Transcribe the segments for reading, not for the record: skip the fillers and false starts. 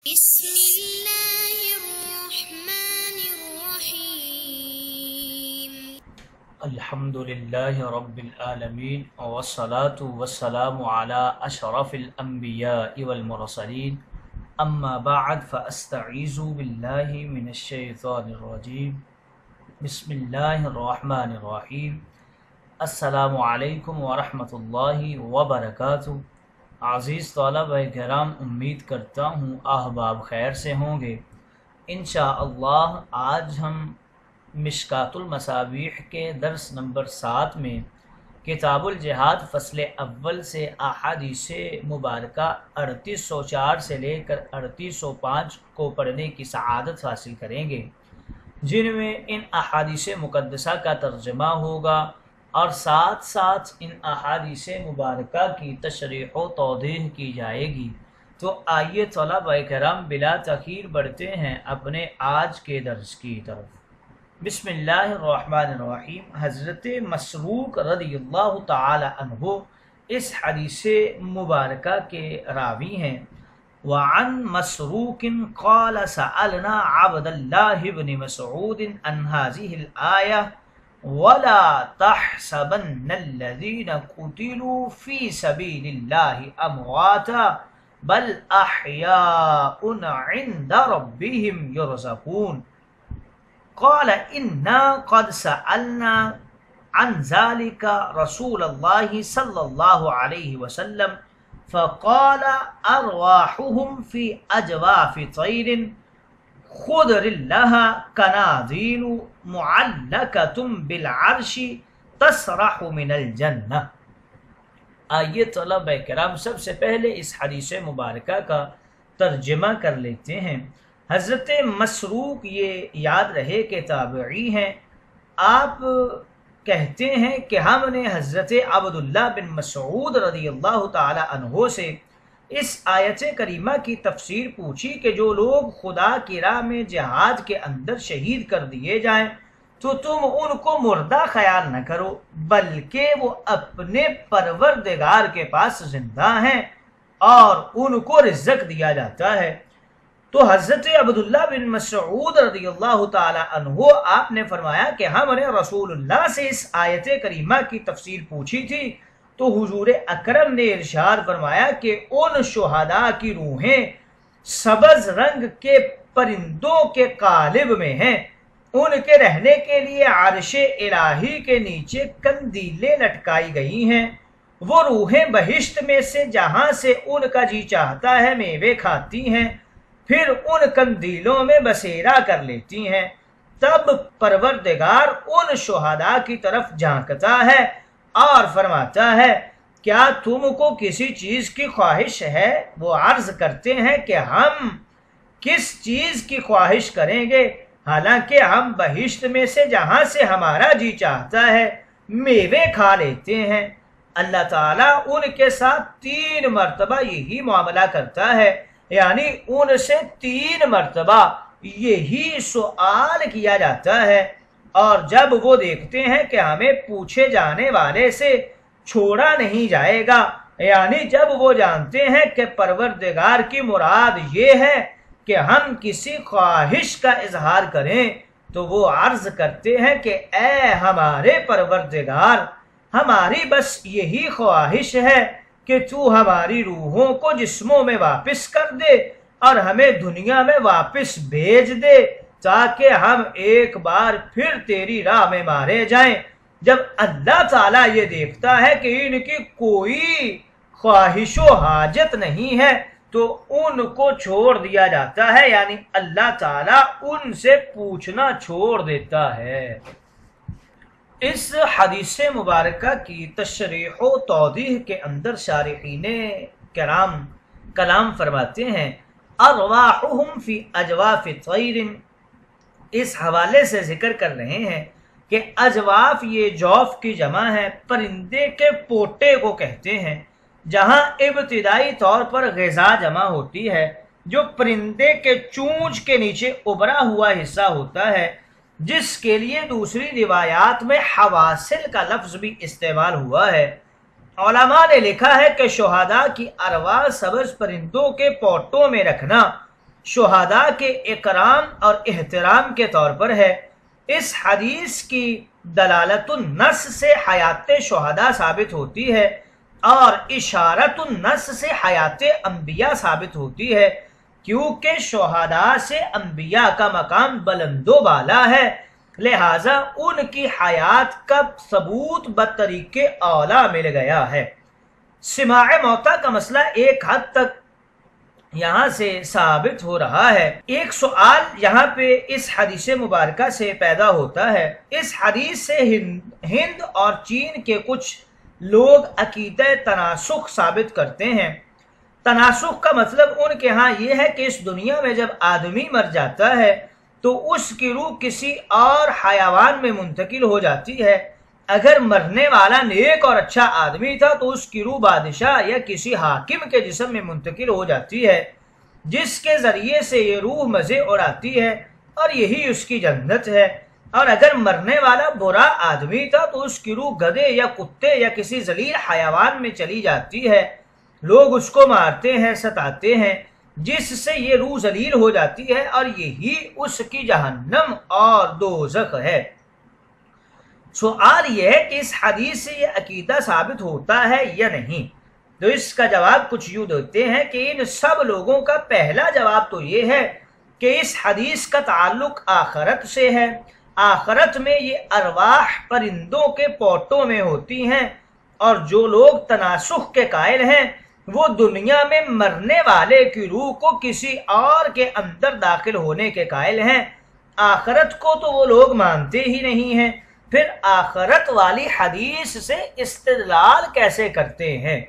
بسم الله الرحمن الرحيم الحمد لله رب العالمين والصلاة والسلام على أشرف الأنبياء والمرسلين أما بعد فأستعيذ بالله من الشيطان الرجيم بسم الله الرحمن الرحيم السلام علیکم ورحمۃ اللہ وبرکاتہ۔ عزیز طلبہ کرام، امید کرتا ہوں احباب خیر سے ہوں گے۔ انشاءاللہ آج ہم مشکات المصابیح کے درس نمبر 7 میں کتاب الجہاد فصل اول سے احادیث مبارکہ 3804 سے لے کر 3805 کو پڑھنے کی سعادت حاصل کریں گے، جن میں ان احادیث مقدسہ کا ترجمہ ہوگا اور ساتھ ساتھ ان احادیث مبارکہ کی تشریح و توضیح کی جائے گی۔ تو آئیے طلبہ کرام بلا تاخیر بڑھتے ہیں اپنے آج کے درس کی طرف۔ بسم اللہ الرحمن الرحیم۔ حضرت مسروق رضی اللہ تعالی عنہ اس حدیث مبارکہ کے راوی ہیں۔ وعن مسروق قال سألنا عبد اللہ بن مسعود عن هذه الآیہ وَلَا تَحْسَبَنَّ الَّذِينَ قُتِلُوا فِي سَبِيلِ اللَّهِ أَمْوَاتًا بَلْ أَحْيَاءٌ عِنْدَ رَبِّهِمْ يُرْزَقُونَ قَالَ إِنَّا قَدْ سَأَلْنَا عَنْ ذَلِكَ رَسُولَ اللَّهِ صَلَّى اللَّهُ عَلَيْهِ وَسَلَّمَ فَقَالَ أَرْوَاحُهُمْ فِي أَجْوَافِ طَيْرٍ خضر لها کنادیل معلقۃ بالعرش تسرح من الجنہ۔ آئیے طلبہ کرام سب سے پہلے اس حدیث مبارکہ کا ترجمہ کر لیتے ہیں۔ حضرت مسروق یہ یاد رہے کہ تابعی ہیں۔ آپ کہتے ہیں کہ ہم نے حضرت عبداللہ بن مسعود رضی اللہ تعالی عنہ سے اس آیت کریمہ کی تفسیر پوچھی کہ جو لوگ خدا کی راہ میں جہاد کے اندر شہید کر دیے جائیں تو تم ان کو مردہ خیال نہ کرو، بلکہ وہ اپنے پروردگار کے پاس زندہ ہیں اور ان کو رزق دیا جاتا ہے۔ تو حضرت عبداللہ بن مسعود رضی اللہ تعالی عنہ آپ نے فرمایا کہ ہم نے رسول اللہ سے اس آیت کریمہ کی تفسیر پوچھی تھی تو حضور اکرم نے ارشاد فرمایا کہ ان شہداء کی روحیں سبز رنگ کے پرندوں کے قالب میں ہیں، ان کے رہنے کے لیے عرش الہی کے نیچے قندیلیں لٹکائی گئی ہیں۔ وہ روحیں بہشت میں سے جہاں سے ان کا جی چاہتا ہے میوے کھاتی ہیں، پھر ان قندیلوں میں بسیرا کر لیتی ہیں۔ تب پروردگار ان شہداء کی طرف جھانکتا ہے اور فرماتا ہے کیا تم کو کسی چیز کی خواہش ہے؟ وہ عرض کرتے ہیں کہ ہم کس چیز کی خواہش کریں گے، حالانکہ ہم بہشت میں سے جہاں سے ہمارا جی چاہتا ہے میوے کھا لیتے ہیں۔ اللہ تعالیٰ ان کے ساتھ 3 مرتبہ یہی معاملہ کرتا ہے، یعنی ان سے 3 مرتبہ یہی سوال کیا جاتا ہے، اور جب وہ دیکھتے ہیں کہ ہمیں پوچھے جانے والے سے چھوڑا نہیں جائے گا، یعنی جب وہ جانتے ہیں کہ پروردگار کی مراد یہ ہے کہ ہم کسی خواہش کا اظہار کریں، تو وہ عرض کرتے ہیں کہ اے ہمارے پروردگار، ہماری بس یہی خواہش ہے کہ تو ہماری روحوں کو جسموں میں واپس کر دے اور ہمیں دنیا میں واپس بھیج دے تاکہ ہم ایک بار پھر تیری راہ میں مارے جائیں۔ جب اللہ تعالیٰ یہ دیکھتا ہے کہ ان کی کوئی خواہش و حاجت نہیں ہے تو ان کو چھوڑ دیا جاتا ہے، یعنی اللہ تعالیٰ ان سے پوچھنا چھوڑ دیتا ہے۔ اس حدیث مبارکہ کی تشریح و توضیح کے اندر شارحین کرام کلام فرماتے ہیں ارواحهم فی اجواف طیر۔ اس حوالے سے ذکر کر رہے ہیں کہ اجواف یہ جوف کی جمع ہے، پرندے کے پوٹے کو کہتے ہیں، جہاں ابتدائی طور پر غذا جمع ہوتی ہے جو پرندے کے چونچ کے نیچے ابھرا ہوا حصہ ہوتا ہے، جس کے لیے دوسری روایات میں حواسل کا لفظ بھی استعمال ہوا ہے۔ علماء نے لکھا ہے کہ شہداء کی ارواح سبز پرندوں کے پوٹوں میں رکھنا شہداء کے اکرام اور احترام کے طور پر ہے۔ اس حدیث کی دلالت النص سے حیات شہداء ثابت ہوتی ہے اور اشارت النص سے حیات انبیاء ثابت ہوتی ہے، کیونکہ شہداء سے انبیاء کا مقام بلند و بالا ہے، لہذا ان کی حیات کا ثبوت بطریق اولا مل گیا ہے۔ سماع موتیٰ کا مسئلہ ایک حد تک یہاں سے ثابت ہو رہا ہے۔ ایک سوال یہاں پہ اس حدیث مبارکہ سے پیدا ہوتا ہے۔ اس حدیث سے ہند اور چین کے کچھ لوگ عقیدہ تناسخ ثابت کرتے ہیں۔ تناسخ کا مطلب ان کے ہاں یہ ہے کہ اس دنیا میں جب آدمی مر جاتا ہے تو اس کی روح کسی اور حیوان میں منتقل ہو جاتی ہے۔ اگر مرنے والا نیک اور اچھا آدمی تھا تو اس کی روح بادشاہ یا کسی حاکم کے جسم میں منتقل ہو جاتی ہے، جس کے ذریعے سے یہ روح مزے اڑاتی ہے اور یہی اس کی جنت ہے۔ اور اگر مرنے والا برا آدمی تھا تو اس کی روح گدھے یا کتے یا کسی ذلیل حیوان میں چلی جاتی ہے، لوگ اس کو مارتے ہیں، ستاتے ہیں، جس سے یہ روح ذلیل ہو جاتی ہے اور یہی اس کی جہنم اور دوزخ ہے۔ سوال یہ ہے کہ اس حدیث سے یہ عقیدہ ثابت ہوتا ہے یا نہیں؟ تو اس کا جواب کچھ یوں دیتے ہیں کہ ان سب لوگوں کا پہلا جواب تو یہ ہے کہ اس حدیث کا تعلق آخرت سے ہے۔ آخرت میں یہ ارواح پرندوں کے پوٹوں میں ہوتی ہیں، اور جو لوگ تناسخ کے قائل ہیں وہ دنیا میں مرنے والے کی روح کو کسی اور کے اندر داخل ہونے کے قائل ہیں۔ آخرت کو تو وہ لوگ مانتے ہی نہیں ہیں، پھر آخرت والی حدیث سے استدلال کیسے کرتے ہیں؟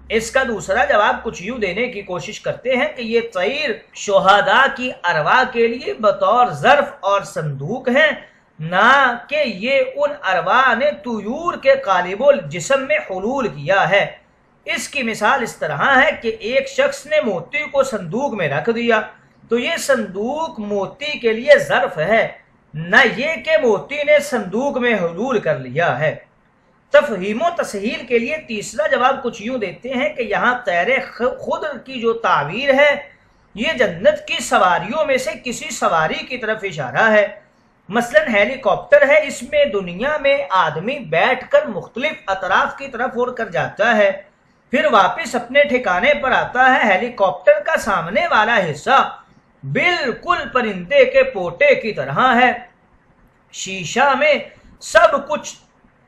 اس کا دوسرا جواب کچھ یوں دینے کی کوشش کرتے ہیں کہ یہ طیر شہداء کی ارواح کے لیے بطور ظرف اور صندوق ہیں، نہ کہ یہ ان ارواح نے طیور کے قالب الجسم میں حلول کیا ہے۔ اس کی مثال اس طرح ہے کہ ایک شخص نے موتی کو صندوق میں رکھ دیا تو یہ صندوق موتی کے لیے ظرف ہے، نہ یہ کہ موتی نے صندوق میں حلول کر لیا ہے۔ تفہیم و تسہیل کے لیے تیسرا جواب کچھ یوں دیتے ہیں کہ یہاں طیر خضر کی جو تعبیر ہے یہ جنت کی سواریوں میں سے کسی سواری کی طرف اشارہ ہے۔ مثلا ہیلی کاپٹر ہے، اس میں دنیا میں آدمی بیٹھ کر مختلف اطراف کی طرف اڑ کر جاتا ہے، پھر واپس اپنے ٹھکانے پر آتا ہے۔ ہیلی کاپٹر کا سامنے والا حصہ بالکل پرندے کے پوٹے کی طرح ہے۔ شیشہ میں سب کچھ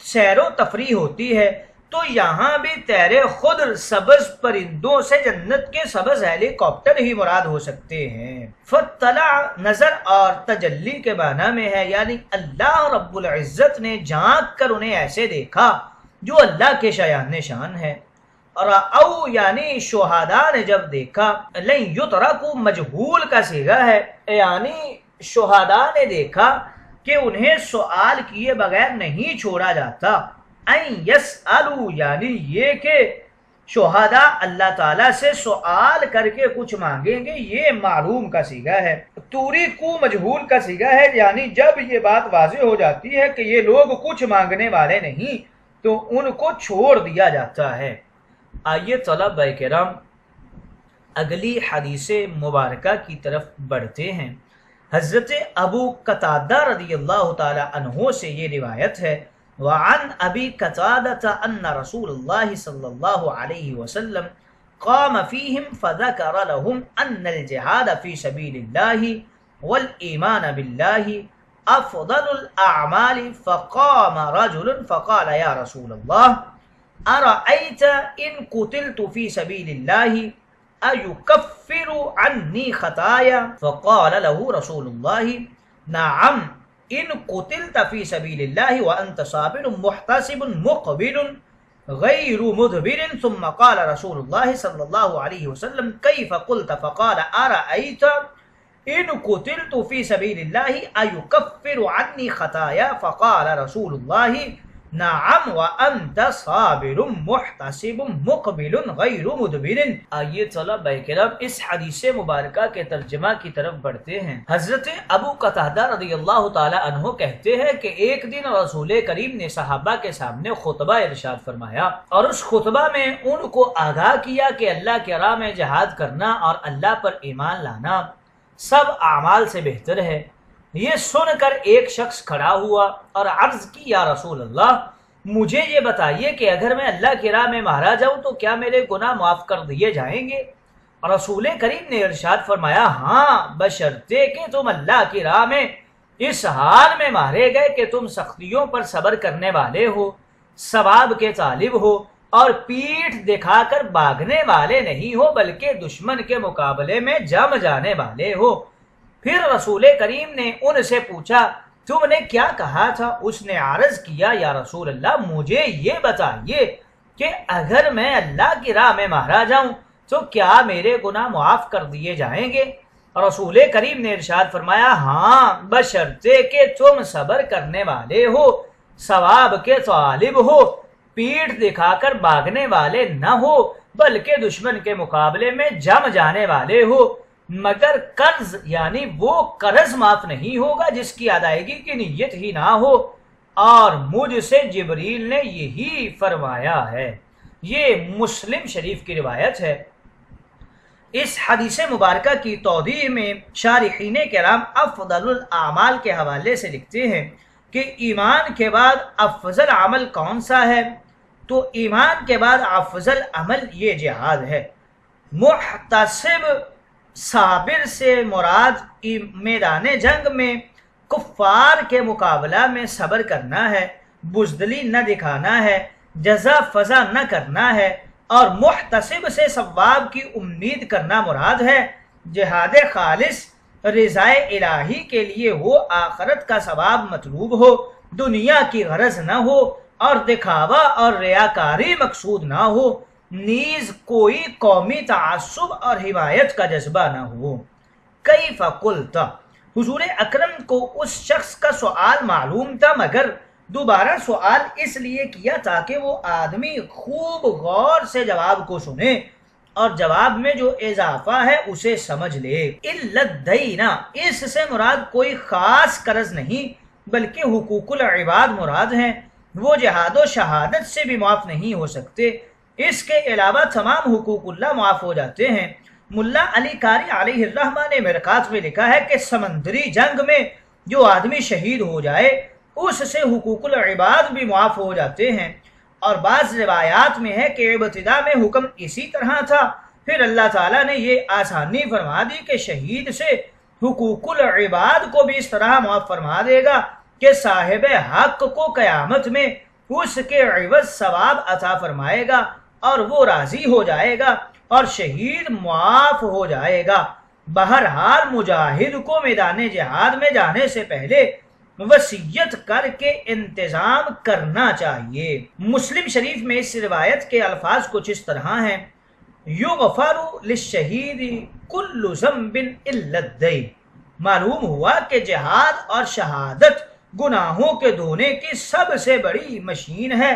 سیر و تفریح ہوتی ہے، تو یہاں بھی طیر خضر سبز پرندوں سے جنت کے سبز ہیلی کاپٹر ہی مراد ہو سکتے ہیں۔ فطلع نظر اور تجلی کے معنی میں ہے، یعنی اللہ رب العزت نے جھانک کر انہیں ایسے دیکھا جو اللہ کے شایان شان ہے۔ اور او یعنی شہداء نے جب دیکھا، لن یترکوا مجہول کا صیغہ ہے، یعنی شہداء نے دیکھا کہ انہیں سوال کیے بغیر نہیں چھوڑا جاتا۔ این یسألوا یعنی یہ کہ شہداء اللہ تعالیٰ سے سوال کر کے کچھ مانگیں گے، یہ معلوم کا صیغہ ہے۔ توریکو مجہول کا صیغہ ہے، یعنی جب یہ بات واضح ہو جاتی ہے کہ یہ لوگ کچھ مانگنے والے نہیں تو ان کو چھوڑ دیا جاتا ہے۔ آئیے طلبہ کرام اگلی حدیث مبارکہ کی طرف بڑھتے ہیں۔ حضرت ابو قتادہ رضی اللہ تعالی عنہ سے یہ روایت ہے، وعن ابی قتادہ ان رسول اللہ صلی اللہ علیہ وسلم قام فیہم فذکر لهم ان الجہاد فی سبیل اللہ والایمان باللہ افضل الاعمال، فقام رجل فقال یا رسول اللہ ارأیت ان قتلت فی سبیل اللہ ایکفر عنی خطایا؟ فقال له رسول اللہ نعم ان قتلت فی سبیل اللہ وانت صابر محتسب مقبل غیر مدبر۔ ثم قال رسول اللہ صلی اللہ علیہ وسلم کیف قلت؟ فقال ارأیت ان قتلت فی سبیل اللہ ایکفر عنی خطایا؟ فقال رسول اللہ نعم وانت صابر محتسب مقبل غیر مدبر۔ آئیے طلبہ کرام اس حدیث مبارکہ کے ترجمہ کی طرف بڑھتے ہیں۔ حضرت ابو قتادہ رضی اللہ تعالی عنہ کہتے ہیں کہ ایک دن رسول کریم نے صحابہ کے سامنے خطبہ ارشاد فرمایا، اور اس خطبہ میں ان کو آگاہ کیا کہ اللہ کی راہ میں جہاد کرنا اور اللہ پر ایمان لانا سب اعمال سے بہتر ہے۔ یہ سن کر ایک شخص کھڑا ہوا اور عرض کی یا رسول اللہ، مجھے یہ بتائیے کہ اگر میں اللہ کی راہ میں مارا جاؤں تو کیا میرے گناہ معاف کر دیے جائیں گے؟ رسول کریم نے ارشاد فرمایا، ہاں، بشرطے کہ تم اللہ کی راہ میں اس حال میں مارے گئے کہ تم سختیوں پر صبر کرنے والے ہو، ثواب کے طالب ہو اور پیٹھ دکھا کر بھاگنے والے نہیں ہو بلکہ دشمن کے مقابلے میں جم جانے والے ہو۔ پھر رسول کریم نے ان سے پوچھا، تم نے کیا کہا تھا؟ اس نے عرض کیا، یا رسول اللہ، مجھے یہ بتائیے کہ اگر میں اللہ کی راہ میں مارا جاؤں تو کیا میرے گناہ معاف کر دیے جائیں گے؟ رسول کریم نے ارشاد فرمایا، ہاں، بشرطے کہ تم صبر کرنے والے ہو، ثواب کے طالب ہو، پیٹھ دکھا کر بھاگنے والے نہ ہو بلکہ دشمن کے مقابلے میں جم جانے والے ہو، مگر قرض یعنی وہ قرض معاف نہیں ہوگا جس کی ادائیگی کی نیت ہی نہ ہو، اور مجھ سے جبریل نے یہی فرمایا ہے۔ یہ مسلم شریف کی روایت ہے۔ اس حدیث مبارکہ کی توضیح میں شارحین کرام افضل الاعمال کے حوالے سے لکھتے ہیں کہ ایمان کے بعد افضل عمل کون سا ہے؟ تو ایمان کے بعد افضل عمل یہ جہاد ہے۔ محتسب صابر سے مراد میدان جنگ میں کفار کے مقابلہ میں صبر کرنا ہے، بزدلی نہ دکھانا ہے، جزا فضا نہ کرنا ہے، اور محتسب سے ثواب کی امید کرنا مراد ہے۔ جہاد خالص رضائے الہی کے لیے ہو، آخرت کا ثواب مطلوب ہو، دنیا کی غرض نہ ہو اور دکھاوا اور ریاکاری مقصود نہ ہو، نیز کوئی قومی تعصب اور حمایت کا جذبہ نہ ہو۔ کیف قلت، حضور اکرم کو اس شخص کا سوال معلوم تھا مگر دوبارہ سوال اس لیے کیا تاکہ وہ آدمی خوب غور سے جواب کو سنے اور جواب میں جو اضافہ ہے اسے سمجھ لے۔ الا الدین، اس سے مراد کوئی خاص قرض نہیں بلکہ حقوق العباد مراد ہیں، وہ جہاد و شہادت سے بھی معاف نہیں ہو سکتے، اس کے علاوہ تمام حقوق اللہ معاف ہو جاتے ہیں۔ ملا علی قاری علیہ الرحمہ نے مرقات میں لکھا ہے کہ سمندری جنگ میں جو آدمی شہید ہو جائے اس سے حقوق العباد بھی معاف ہو جاتے ہیں، اور بعض روایات میں ہے کہ ابتدا میں حکم اسی طرح تھا، پھر اللہ تعالیٰ نے یہ آسانی فرما دی کہ شہید سے حقوق العباد کو بھی اس طرح معاف فرما دے گا کہ صاحب حق کو قیامت میں اس کے عوض ثواب عطا فرمائے گا اور وہ راضی ہو جائے گا اور شہید معاف ہو جائے گا۔ بہرحال مجاہد کو میدان جہاد میں جانے سے پہلے وصیت کر کے انتظام کرنا چاہیے۔ مسلم شریف میں اس روایت کے الفاظ کچھ اس طرح ہیں، یغفر للشہید کل ذنب الا الدین۔ معلوم ہوا کہ جہاد اور شہادت گناہوں کے دھونے کی سب سے بڑی مشین ہے